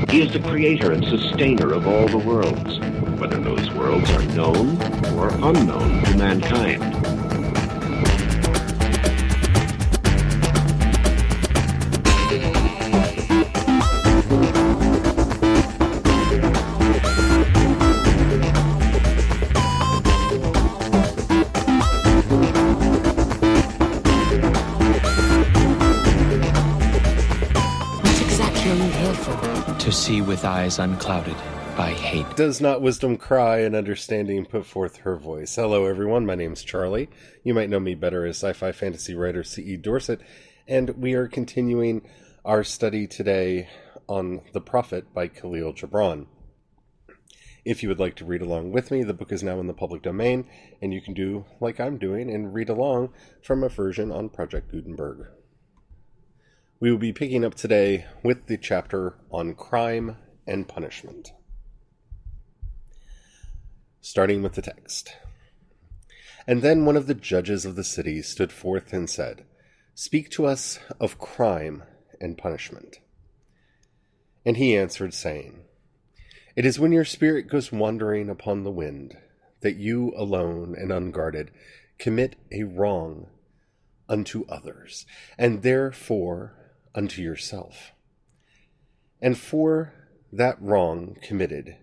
He is the creator and sustainer of all the worlds, whether those worlds are known or unknown to mankind. To see with eyes unclouded by hate. Does not wisdom cry and understanding put forth her voice? Hello everyone, my name's Charlie. You might know me better as sci-fi fantasy writer C.E. Dorset, and we are continuing our study today on The Prophet by Kahlil Gibran. If you would like to read along with me, the book is now in the public domain, and you can do like I'm doing and read along from a version on Project Gutenberg. We will be picking up today with the chapter on crime and punishment. Starting with the text. And then one of the judges of the city stood forth and said, "Speak to us of crime and punishment." And he answered, saying, "It is when your spirit goes wandering upon the wind, that you alone and unguarded commit a wrong unto others, and therefore unto yourself. And for that wrong committed,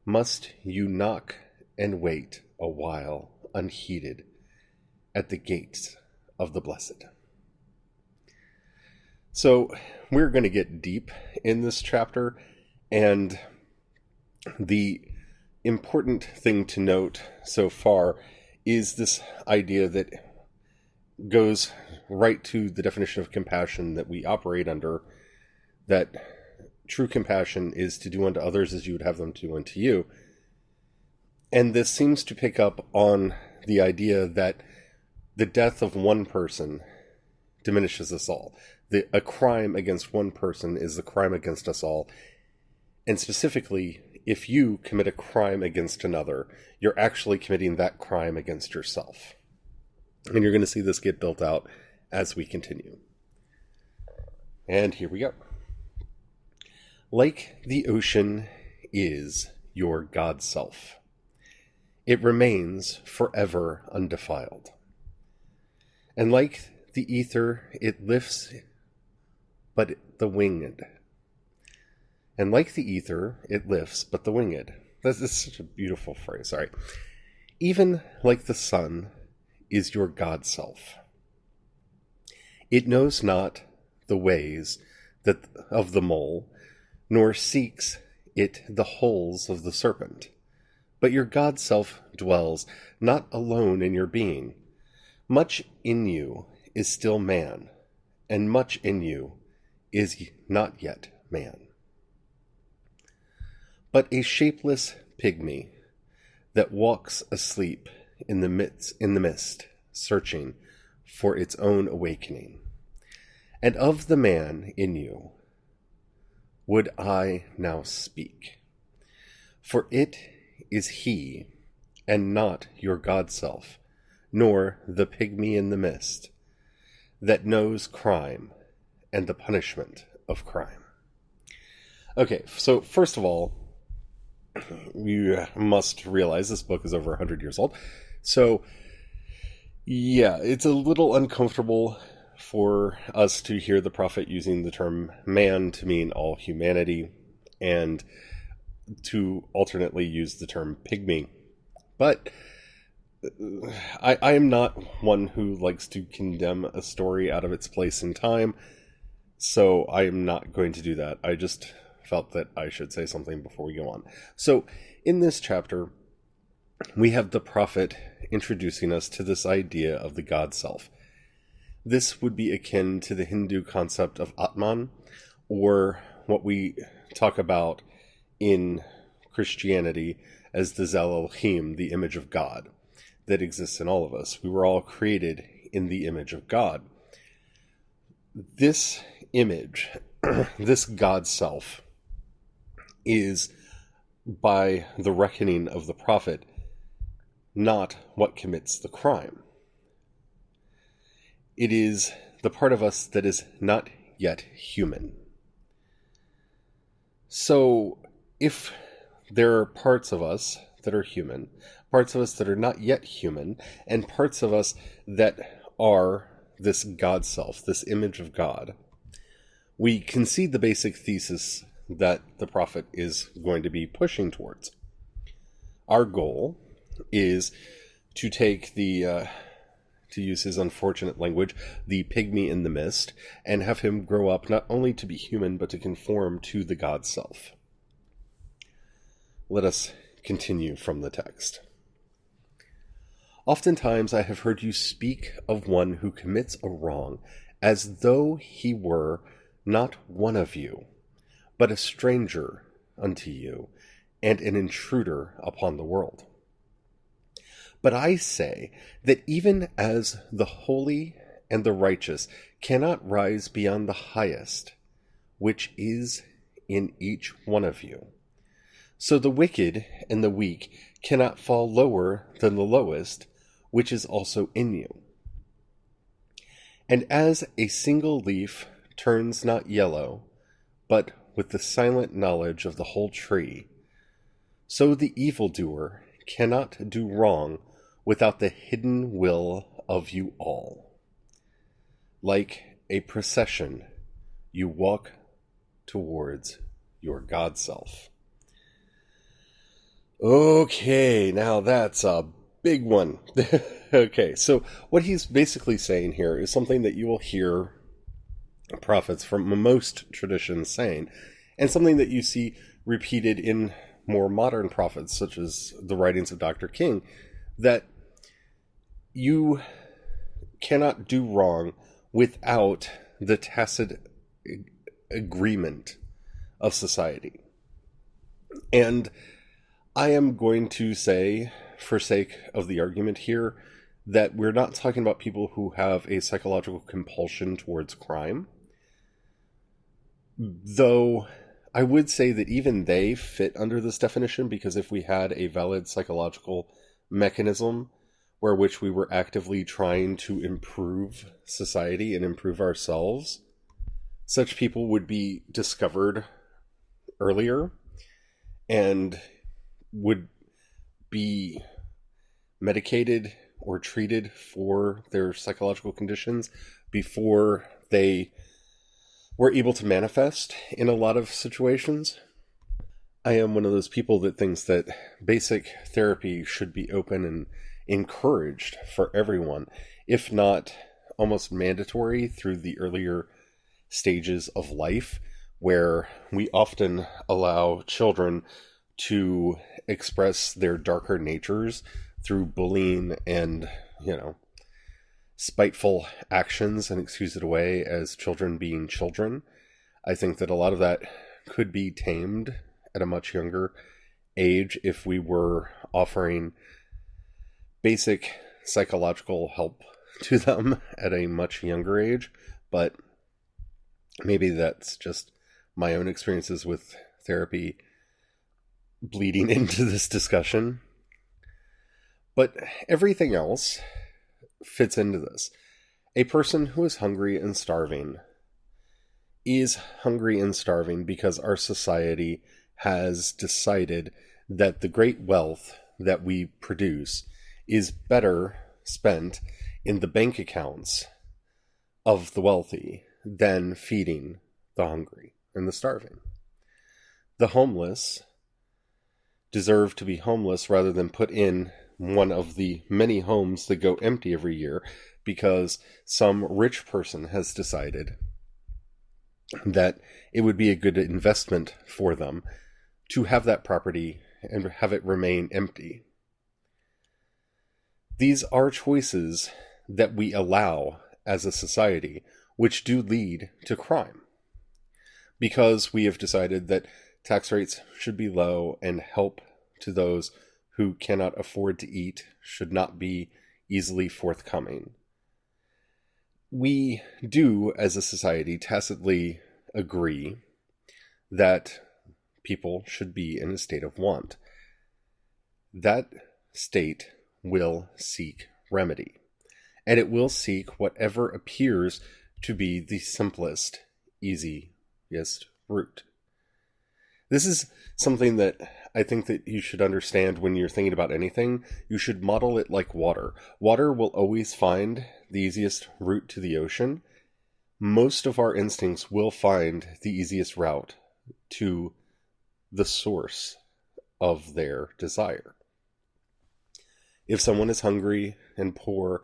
must you knock and wait a while unheeded at the gates of the blessed." So we're going to get deep in this chapter, and the important thing to note so far is this idea that goes right to the definition of compassion that we operate under, that true compassion is to do unto others as you would have them do unto you. And this seems to pick up on the idea that the death of one person diminishes us all. A crime against one person is a crime against us all. And specifically, if you commit a crime against another, you're actually committing that crime against yourself. And you're going to see this get built out as we continue. And here we go. Like the ocean is your God self. It remains forever undefiled. And like the ether, it lifts but the winged. And like the ether, it lifts but the winged. This is such a beautiful phrase, sorry. Even like the sun is your God self. It knows not the ways of the mole, nor seeks it the holes of the serpent. But your God self dwells not alone in your being. Much in you is still man, and much in you is not yet man. But a shapeless pygmy that walks asleep in the mist, searching for its own awakening. And of the man in you would I now speak, for it is he, and not your God self, nor the pygmy in the mist, that knows crime and the punishment of crime. Okay, so first of all, you must realize this book is over 100 years old. So, yeah, it's a little uncomfortable for us to hear the prophet using the term man to mean all humanity, and to alternately use the term pygmy. But I am not one who likes to condemn a story out of its place in time, so I am not going to do that. I just felt that I should say something before we go on. So, in this chapter, we have the prophet introducing us to this idea of the God self. This would be akin to the Hindu concept of Atman, or what we talk about in Christianity as the Zal Elohim, the image of God, that exists in all of us. We were all created in the image of God. This image, this God self, is, by the reckoning of the prophet, not what commits the crime. It is the part of us that is not yet human. So, if there are parts of us that are human, parts of us that are not yet human, and parts of us that are this God self, this image of God, we concede the basic thesis that the prophet is going to be pushing towards. Our goal is to take the, to use his unfortunate language, the pygmy in the mist, and have him grow up not only to be human, but to conform to the God self. Let us continue from the text. Oftentimes I have heard you speak of one who commits a wrong as though he were not one of you, but a stranger unto you, and an intruder upon the world. But I say that even as the holy and the righteous cannot rise beyond the highest, which is in each one of you, so the wicked and the weak cannot fall lower than the lowest, which is also in you. And as a single leaf turns not yellow, but with the silent knowledge of the whole tree, so the evildoer cannot do wrong without the hidden will of you all. Like a procession, you walk towards your God self. Okay, now that's a big one. Okay, so what he's basically saying here is something that you will hear prophets from most traditions saying, and something that you see repeated in more modern prophets, such as the writings of Dr. King, that you cannot do wrong without the tacit agreement of society. And I am going to say, for sake of the argument here, that we're not talking about people who have a psychological compulsion towards crime. Though I would say that even they fit under this definition, because if we had a valid psychological mechanism where which we were actively trying to improve society and improve ourselves, such people would be discovered earlier and would be medicated or treated for their psychological conditions before they were able to manifest in a lot of situations. I am one of those people that thinks that basic therapy should be open and encouraged for everyone, if not almost mandatory through the earlier stages of life, where we often allow children to express their darker natures through bullying and, spiteful actions and excuse it away as children being children. I think that a lot of that could be tamed at a much younger age if we were offering basic psychological help to them at a much younger age. But maybe that's just my own experiences with therapy bleeding into this discussion. But everything else fits into this. A person who is hungry and starving is hungry and starving because our society has decided that the great wealth that we produce is better spent in the bank accounts of the wealthy than feeding the hungry and the starving. The homeless deserve to be homeless rather than put in one of the many homes that go empty every year because some rich person has decided that it would be a good investment for them to have that property and have it remain empty. These are choices that we allow as a society, which do lead to crime, because we have decided that tax rates should be low and help to those who cannot afford to eat should not be easily forthcoming. We do, as a society, tacitly agree that people should be in a state of want. That state will seek remedy, and it will seek whatever appears to be the simplest, easiest route. This is something that I think that you should understand when you're thinking about anything. You should model it like water. Water will always find the easiest route to the ocean. Most of our instincts will find the easiest route to the source of their desire. If someone is hungry and poor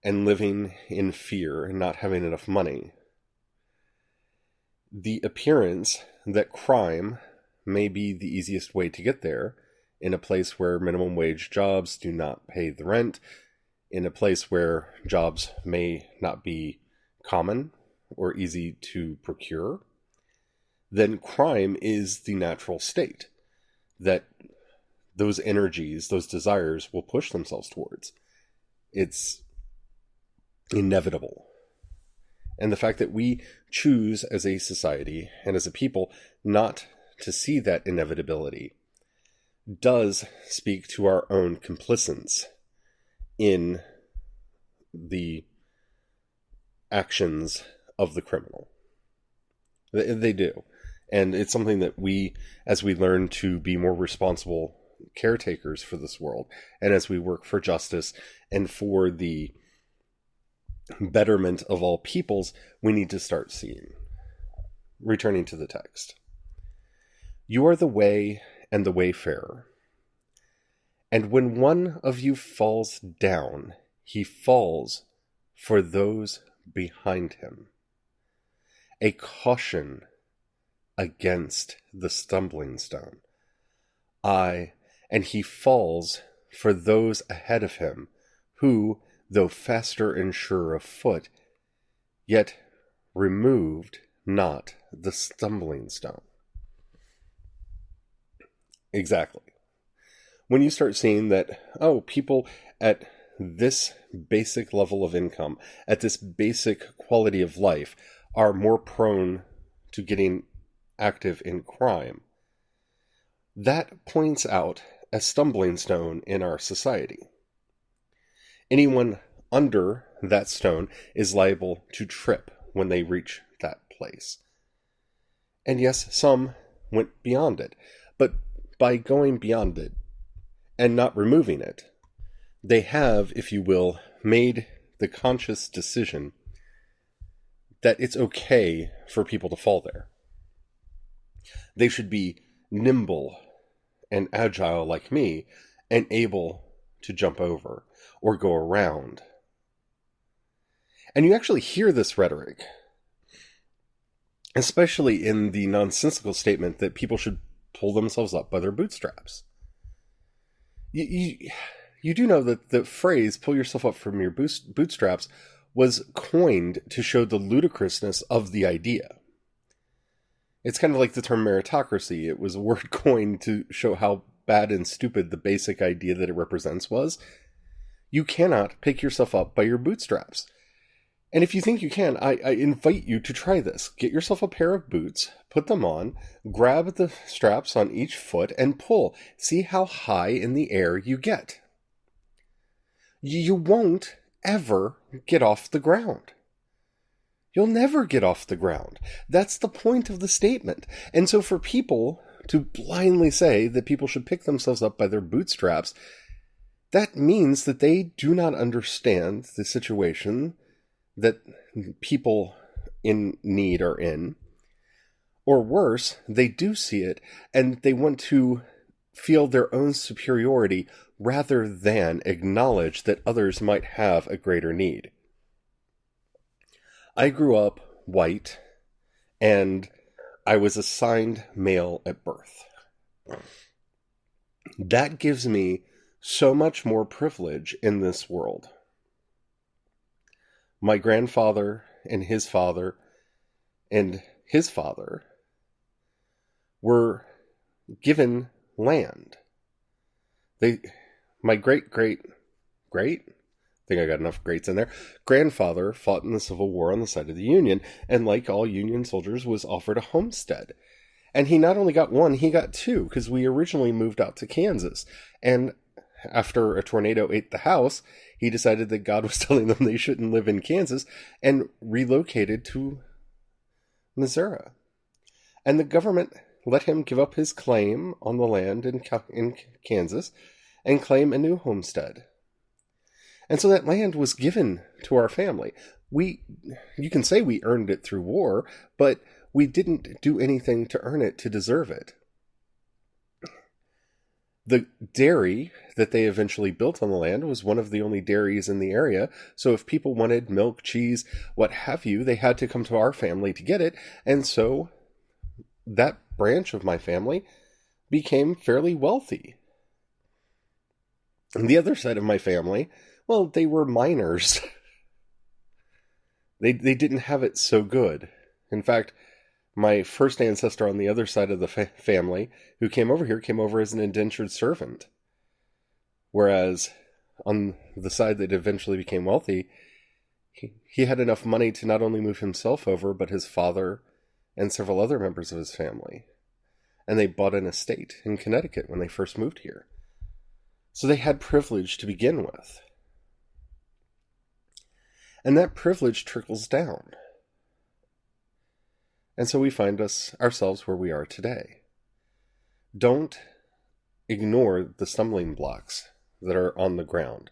and living in fear and not having enough money, the appearance that crime may be the easiest way to get there, in a place where minimum wage jobs do not pay the rent, in a place where jobs may not be common or easy to procure, then crime is the natural state that those energies, those desires will push themselves towards. It's inevitable. And the fact that we choose as a society and as a people not to see that inevitability does speak to our own complicence in the actions of the criminal. They do. And it's something that we, as we learn to be more responsible caretakers for this world, and as we work for justice and for the betterment of all peoples, we need to start seeing. Returning to the text. You are the way and the wayfarer. And when one of you falls down, he falls for those behind him. A caution against the stumbling stone. Aye, and he falls for those ahead of him, who, though faster and surer of foot, yet removed not the stumbling stone. Exactly. When you start seeing that, people at this basic level of income, at this basic quality of life, are more prone to getting active in crime, that points out a stumbling stone in our society. Anyone under that stone is liable to trip when they reach that place. And yes, some went beyond it, but by going beyond it and not removing it, they have, if you will, made the conscious decision that it's okay for people to fall there. They should be nimble and agile like me and able to jump over or go around. And you actually hear this rhetoric, especially in the nonsensical statement that people should pull themselves up by their bootstraps. You do know that the phrase, pull yourself up from your bootstraps, was coined to show the ludicrousness of the idea. It's kind of like the term meritocracy. It was a word coined to show how bad and stupid the basic idea that it represents was. You cannot pick yourself up by your bootstraps. And if you think you can, I invite you to try this. Get yourself a pair of boots, put them on, grab the straps on each foot, and pull. See how high in the air you get. You won't ever get off the ground. You'll never get off the ground. That's the point of the statement. And so for people to blindly say that people should pick themselves up by their bootstraps, that means that they do not understand the situation that people in need are in. Or worse, they do see it and they want to feel their own superiority rather than acknowledge that others might have a greater need. I grew up white, and I was assigned male at birth. That gives me so much more privilege in this world. My grandfather and his father were given land. My great, I think I got enough greats in there, grandfather fought in the Civil War on the side of the Union, and like all Union soldiers was offered a homestead. And he not only got one, he got two, because we originally moved out to Kansas. And after a tornado ate the house, he decided that God was telling them they shouldn't live in Kansas and relocated to Missouri. And the government let him give up his claim on the land in Kansas and claim a new homestead. And so that land was given to our family. You can say we earned it through war, but we didn't do anything to earn it, to deserve it. The dairy that they eventually built on the land was one of the only dairies in the area, so if people wanted milk, cheese, what have you, they had to come to our family to get it, and so that branch of my family became fairly wealthy. And the other side of my family, well, they were miners. They didn't have it so good. In fact, my first ancestor on the other side of the family who came over here came over as an indentured servant. Whereas on the side that eventually became wealthy, he had enough money to not only move himself over, but his father and several other members of his family. And they bought an estate in Connecticut when they first moved here. So they had privilege to begin with. And that privilege trickles down. And so we find ourselves where we are today. Don't ignore the stumbling blocks that are on the ground.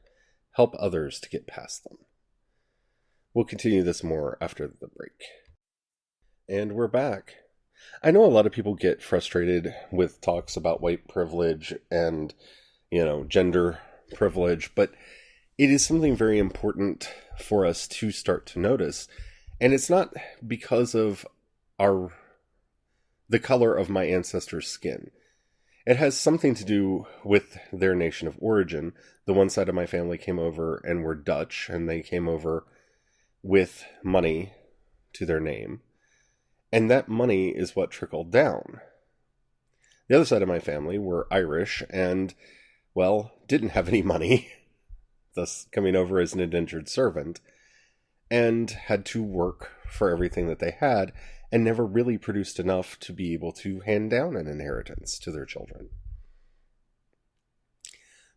Help others to get past them. We'll continue this more after the break. And we're back. I know a lot of people get frustrated with talks about white privilege and, gender privilege, but it is something very important for us to start to notice. And it's not because of the color of my ancestors' skin. It has something to do with their nation of origin. The one side of my family came over and were Dutch, and they came over with money to their name. And that money is what trickled down. The other side of my family were Irish and, didn't have any money, thus coming over as an indentured servant, and had to work for everything that they had, and never really produced enough to be able to hand down an inheritance to their children.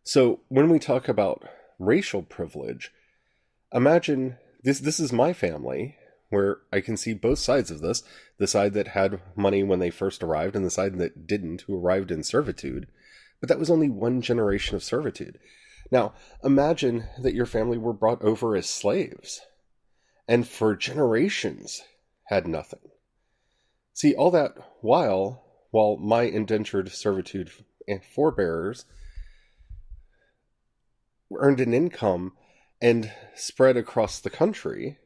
So when we talk about racial privilege, imagine this is my family, where I can see both sides of this, the side that had money when they first arrived and the side that didn't, who arrived in servitude. But that was only one generation of servitude. Now, imagine that your family were brought over as slaves, and for generations had nothing. See, all that while my indentured servitude forebears earned an income and spread across the country,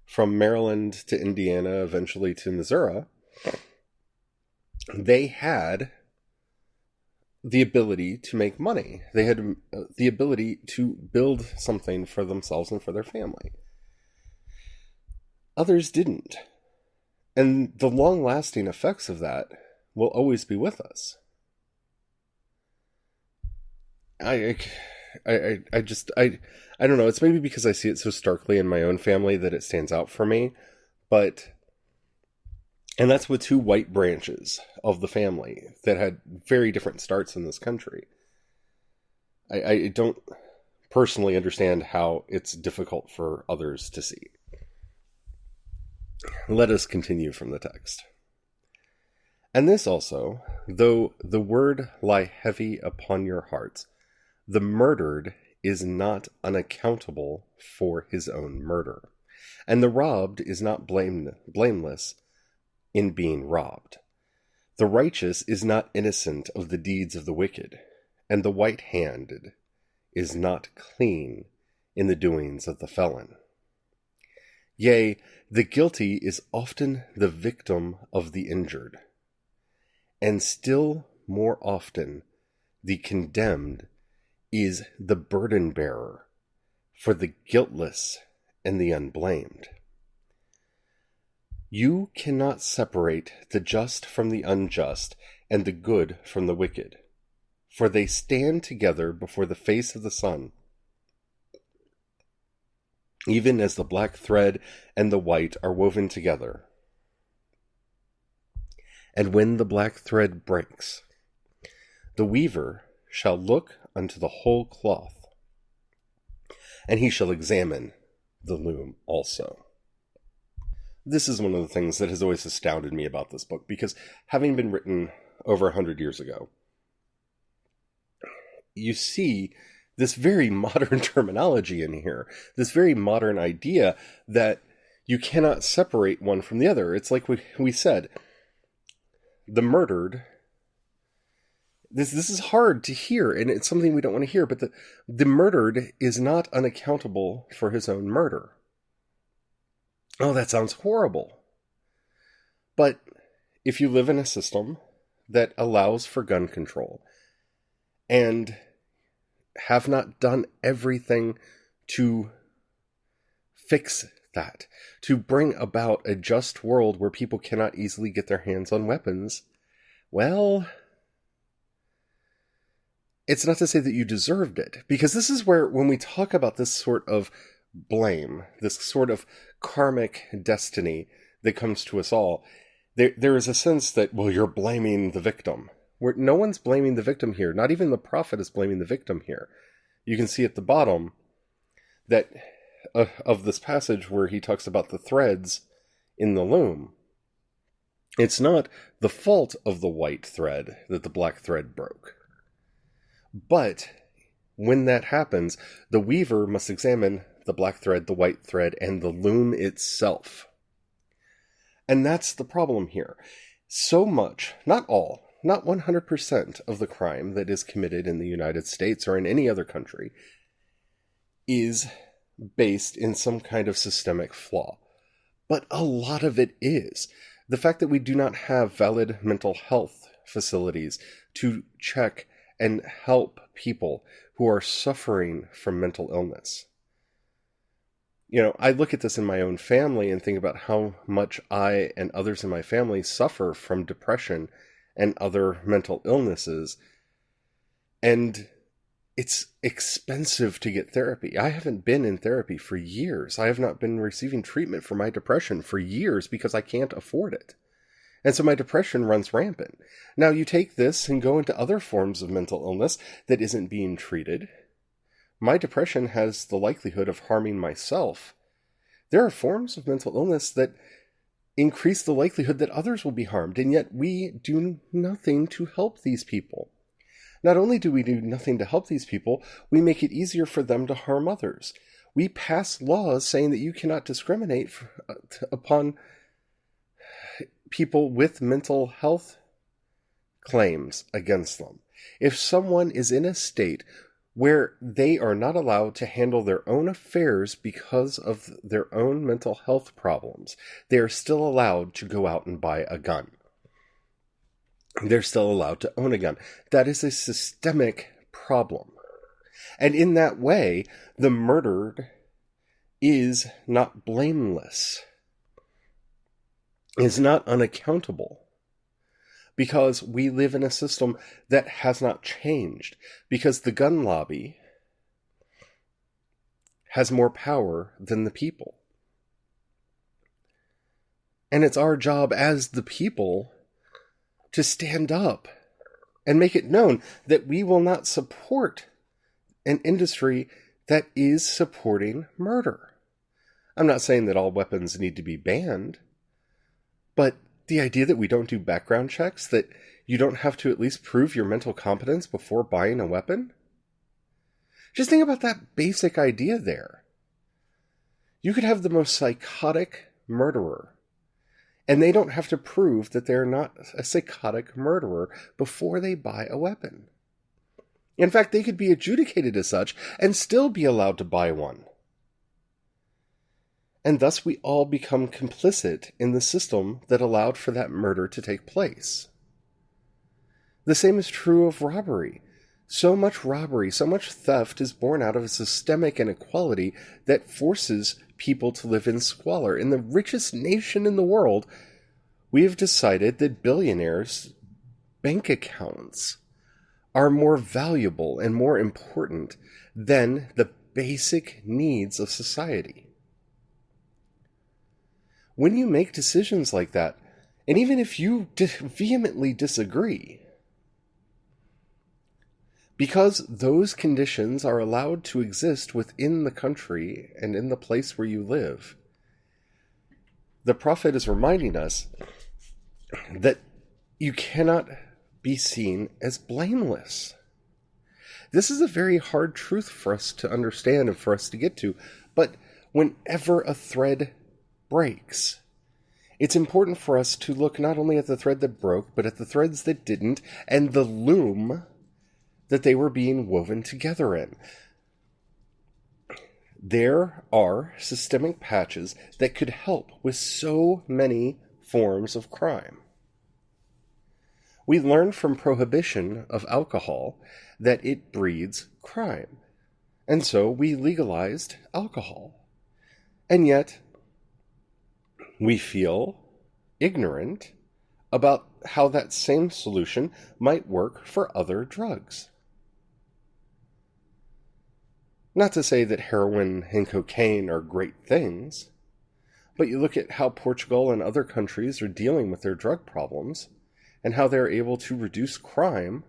from Maryland to Indiana, eventually to Missouri, they had the ability to make money. They had the ability to build something for themselves and for their family. Others didn't. And the long-lasting effects of that will always be with us. I don't know. It's maybe because I see it so starkly in my own family that it stands out for me. And that's with two white branches of the family that had very different starts in this country. I don't personally understand how it's difficult for others to see. Let us continue from the text. And this also, though the word lie heavy upon your hearts, the murdered is not unaccountable for his own murder, and the robbed is not blameless in being robbed. The righteous is not innocent of the deeds of the wicked, and the white-handed is not clean in the doings of the felon. Yea, the guilty is often the victim of the injured, and still more often the condemned is the burden bearer for the guiltless and the unblamed. You cannot separate the just from the unjust and the good from the wicked, for they stand together before the face of the sun, even as the black thread and the white are woven together. And when the black thread breaks, the weaver shall look unto the whole cloth, and he shall examine the loom also. This is one of the things that has always astounded me about this book, because having been written over 100 years ago, you see this very modern terminology in here, this very modern idea that you cannot separate one from the other. It's like we said, the murdered. This is hard to hear, and it's something we don't want to hear, but the murdered is not unaccountable for his own murder. Oh, that sounds horrible. But if you live in a system that allows for gun control and have not done everything to fix that, to bring about a just world where people cannot easily get their hands on weapons, well, it's not to say that you deserved it, because this is where, when we talk about this sort of blame, this sort of karmic destiny that comes to us all, there is a sense that, well, you're blaming the victim. No one's blaming the victim here. Not even the prophet is blaming the victim here. You can see at the bottom that of this passage where he talks about the threads in the loom. It's not the fault of the white thread that the black thread broke. But when that happens, the weaver must examine the black thread, the white thread, and the loom itself. And that's the problem here. So much, not all, not 100% of the crime that is committed in the United States or in any other country is based in some kind of systemic flaw. But a lot of it is. The fact that we do not have valid mental health facilities to check and help people who are suffering from mental illness. You know, I look at this in my own family and think about how much I and others in my family suffer from depression and other mental illnesses. And it's expensive to get therapy. I haven't been in therapy for years. I have not been receiving treatment for my depression for years because I can't afford it. And so my depression runs rampant. Now you take this and go into other forms of mental illness that isn't being treated. My depression has the likelihood of harming myself. There are forms of mental illness that increase the likelihood that others will be harmed, and yet we do nothing to help these people. Not only do we do nothing to help these people, we make it easier for them to harm others. We pass laws saying that you cannot discriminate upon people with mental health claims against them. If someone is in a state where they are not allowed to handle their own affairs because of their own mental health problems, they are still allowed to go out and buy a gun. They're still allowed to own a gun. That is a systemic problem. And in that way, the murdered is not blameless, is not unaccountable. Because we live in a system that has not changed. Because the gun lobby has more power than the people. And it's our job as the people to stand up and make it known that we will not support an industry that is supporting murder. I'm not saying that all weapons need to be banned, but the idea that we don't do background checks, that you don't have to at least prove your mental competence before buying a weapon? Just think about that basic idea there. You could have the most psychotic murderer, and they don't have to prove that they're not a psychotic murderer before they buy a weapon. In fact, they could be adjudicated as such and still be allowed to buy one. And thus we all become complicit in the system that allowed for that murder to take place. The same is true of robbery. So much robbery, so much theft is born out of a systemic inequality that forces people to live in squalor. In the richest nation in the world, we have decided that billionaires' bank accounts are more valuable and more important than the basic needs of society. When you make decisions like that, and even if you vehemently disagree, because those conditions are allowed to exist within the country and in the place where you live. The prophet is reminding us that you cannot be seen as blameless. This is a very hard truth for us to understand and for us to get to, but whenever a thread breaks, it's important for us to look not only at the thread that broke, but at the threads that didn't, and the loom that they were being woven together in. There are systemic patches that could help with so many forms of crime. We learn from prohibition of alcohol that it breeds crime, and so we legalized alcohol. And yet, we feel ignorant about how that same solution might work for other drugs. Not to say that heroin and cocaine are great things, but you look at how Portugal and other countries are dealing with their drug problems and how they're able to reduce crime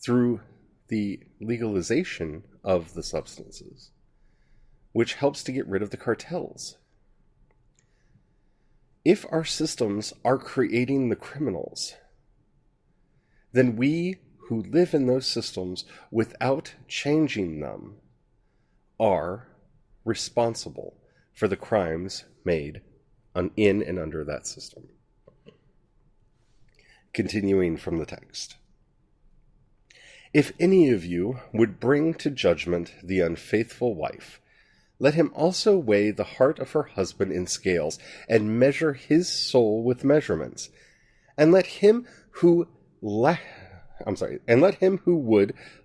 through the legalization of the substances, which helps to get rid of the cartels. If our systems are creating the criminals, then we who live in those systems without changing them are responsible for the crimes made in and under that system. Continuing from the text. If any of you would bring to judgment the unfaithful wife, let him also weigh the heart of her husband in scales, and measure his soul with measurements. And let him who would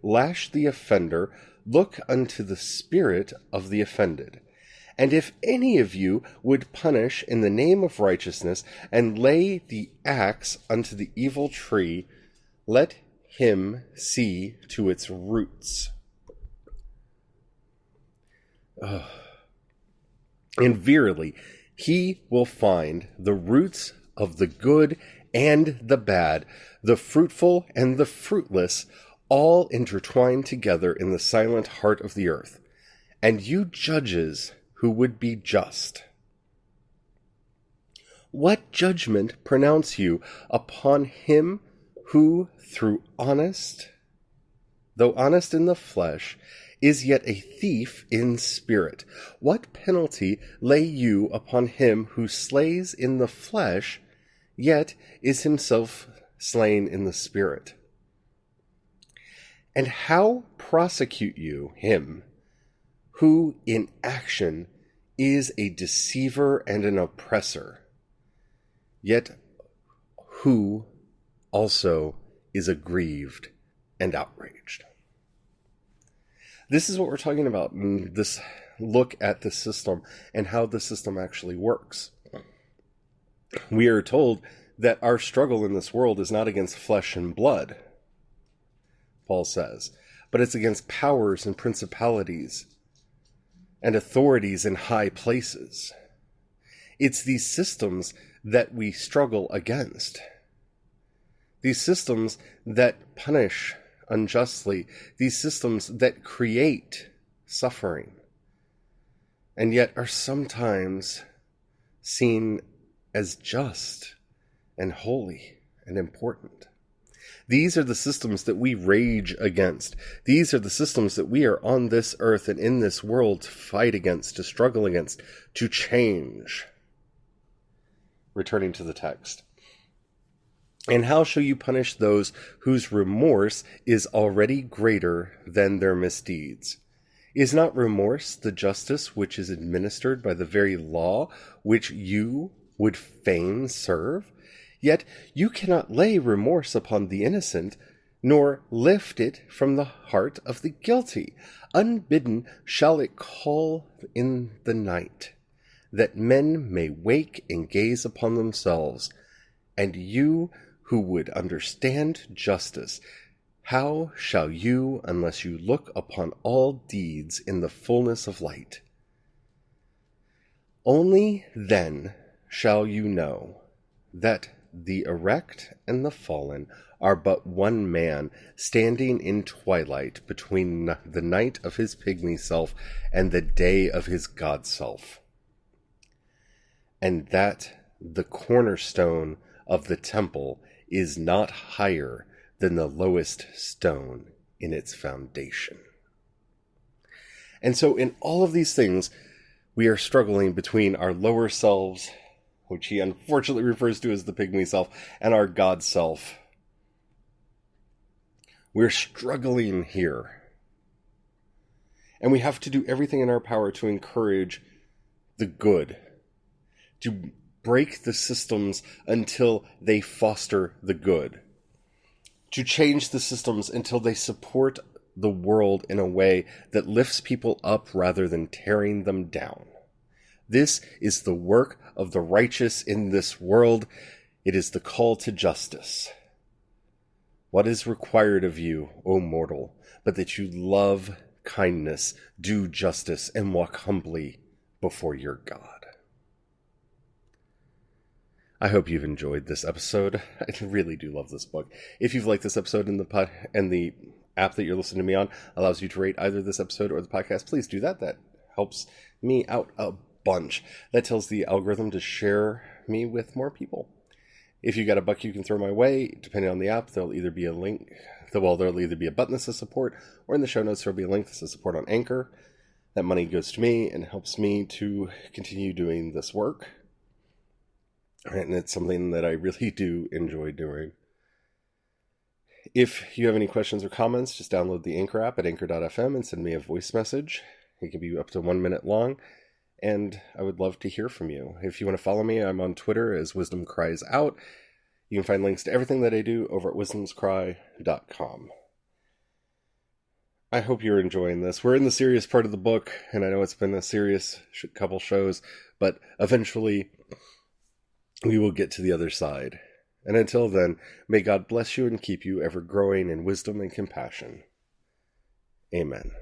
lash the offender look unto the spirit of the offended. And if any of you would punish in the name of righteousness, and lay the axe unto the evil tree, let him see to its roots. And verily, he will find the roots of the good and the bad, the fruitful and the fruitless, all intertwined together in the silent heart of the earth. And you judges who would be just, what judgment pronounce you upon him who, though honest in the flesh, is yet a thief in spirit? What penalty lay you upon him who slays in the flesh, yet is himself slain in the spirit? And how prosecute you him who in action is a deceiver and an oppressor, yet who also is aggrieved and outraged? This is what we're talking about in this look at the system and how the system actually works. We are told that our struggle in this world is not against flesh and blood, Paul says, but it's against powers and principalities and authorities in high places. It's these systems that we struggle against. These systems that punish unjustly. These systems that create suffering. And yet are sometimes seen as just and holy and important. These are the systems that we rage against. These are the systems that we are on this earth and in this world to fight against, to struggle against, to change. Returning to the text. And how shall you punish those whose remorse is already greater than their misdeeds? Is not remorse the justice which is administered by the very law which you would fain serve? Yet you cannot lay remorse upon the innocent, nor lift it from the heart of the guilty. Unbidden shall it call in the night, that men may wake and gaze upon themselves. And you who would understand justice, how shall you, unless you look upon all deeds in the fullness of light? Only then shall you know that the erect and the fallen are but one man standing in twilight between the night of his pygmy self and the day of his god self. And that the cornerstone of the temple is not higher than the lowest stone in its foundation. And so in all of these things, we are struggling between our lower selves, which he unfortunately refers to as the pygmy self, and our God self. We're struggling here. And we have to do everything in our power to encourage the good, to break the systems until they foster the good, to change the systems until they support the world in a way that lifts people up rather than tearing them down. This is the work of the righteous in this world. It is the call to justice. What is required of you, O mortal, but that you love kindness, do justice, and walk humbly before your God? I hope you've enjoyed this episode. I really do love this book. If you've liked this episode and the app that you're listening to me on allows you to rate either this episode or the podcast, please do that. That helps me out a bunch. That tells the algorithm to share me with more people. If you got a buck you can throw my way, depending on the app, there'll either be a link. There'll either be a button that says support, or in the show notes there'll be a link that says support on Anchor. That money goes to me and helps me to continue doing this work. And it's something that I really do enjoy doing. If you have any questions or comments, just download the Anchor app at anchor.fm and send me a voice message. It can be up to 1 minute long, and I would love to hear from you. If you want to follow me, I'm on Twitter as Wisdom Cries Out. You can find links to everything that I do over at wisdomscry.com. I hope you're enjoying this. We're in the serious part of the book, and I know it's been a serious couple shows, but eventually we will get to the other side. And until then, may God bless you and keep you ever growing in wisdom and compassion. Amen.